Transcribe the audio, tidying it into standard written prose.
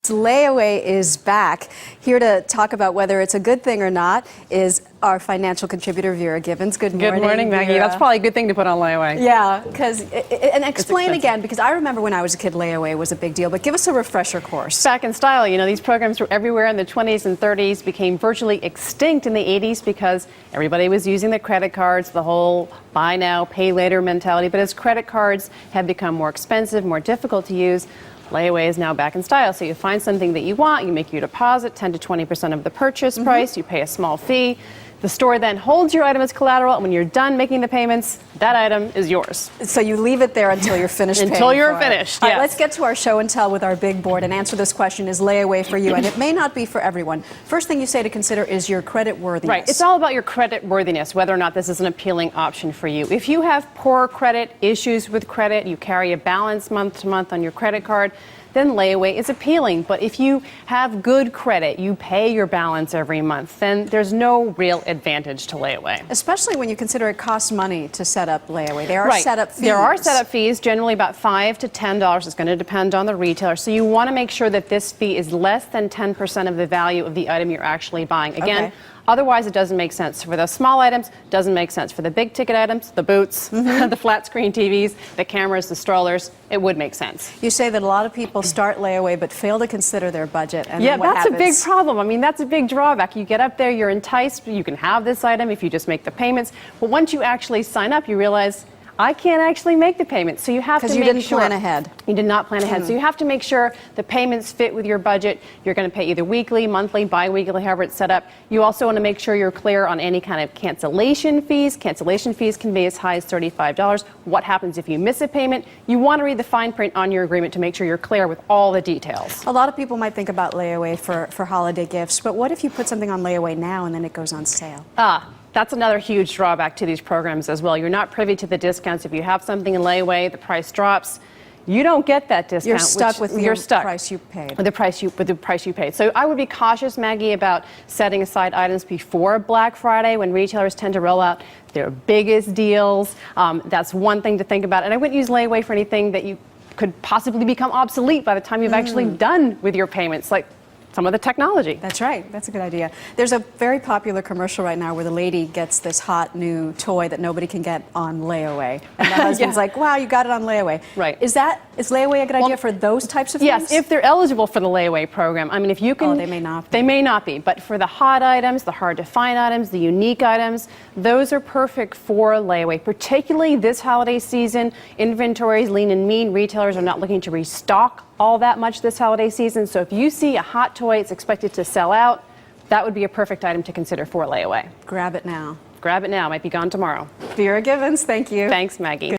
Layaway is back. Here to talk about whether it's a good thing or not is our financial contributor, Vera Gibbons. Good morning. Good morning, Maggie. Vera. That's probably a good thing to put on Layaway. Yeah, and explain again, because I remember when I was a kid, Layaway was a big deal, but give us a refresher course. Back in style, you know, these programs were everywhere in the 20s and 30s, became virtually extinct in the 80s because everybody was using the credit cards, the whole buy now, pay later mentality. But as credit cards have become more expensive, more difficult to use, Layaway is now back in style. So you find something that you want, you make your deposit, 10 to 20% of the purchase price, you pay a small fee. The store then holds your item as collateral, and when you're done making the payments, that item is yours. So you leave it there until you're finished paying Until you're for finished, it. All yes. right, let's get to our show and tell with our big board and answer this question, is Layaway for you? And it may not be for everyone. First thing you say to consider is your credit worthiness. Right. It's all about your credit worthiness, whether or not this is an appealing option for you. If you have poor credit, issues with credit, you carry a balance month to month on your credit card, then Layaway is appealing. But if you have good credit, you pay your balance every month, then there's no real advantage to Layaway. Especially when you consider it costs money to set up Layaway. There are setup fees. There are setup fees, generally about $5 to $10. It's going to depend on the retailer. So you want to make sure that this fee is less than 10% of the value of the item you're actually buying. Again, otherwise, it doesn't make sense. For the small items, it doesn't make sense. For the big ticket items, the boots, the flat screen TVs, the cameras, the strollers, it would make sense. You say that a lot of people start Layaway but fail to consider their budget. And yeah, then what that's happens? a big problem. I mean, that's a big drawback. You get up there, you're enticed, you can have this item if you just make the payments. But once you actually sign up, you realize, I can't actually make the payments. So you have to make sure. Because you didn't plan ahead. You did not plan ahead. So you have to make sure the payments fit with your budget. You're going to pay either weekly, monthly, bi-weekly, however it's set up. You also want to make sure you're clear on any kind of cancellation fees. Cancellation fees can be as high as $35. What happens if you miss a payment? You want to read the fine print on your agreement to make sure you're clear with all the details. A lot of people might think about Layaway for holiday gifts, but what if you put something on Layaway now and then it goes on sale? That's another huge drawback to these programs as well. You're not privy to the discounts. If you have something in Layaway, the price drops. You don't get that discount. You're stuck with the price you paid. With the price you paid. So I would be cautious, Maggie, about setting aside items before Black Friday when retailers tend to roll out their biggest deals. That's one thing to think about. And I wouldn't use Layaway for anything that you could possibly become obsolete by the time you've actually done with your payments, like some of the technology. That's right. That's a good idea. There's a very popular commercial right now where the lady gets this hot new toy that nobody can get on Layaway. And the husband's like, wow, you got it on Layaway. Right. Is Layaway a good idea for those types of things? Yes, if they're eligible for the Layaway program. I mean, if you can... Oh, they may not be. They may not be. But for the hot items, the hard to find items, the unique items, those are perfect for Layaway. Particularly this holiday season, inventories lean and mean. Retailers are not looking to restock all that much this holiday season. So if you see a hot toy, it's expected to sell out, that would be a perfect item to consider for Layaway. Grab it now. Grab it now. Might be gone tomorrow. Vera Gibbons, thank you. Thanks, Maggie.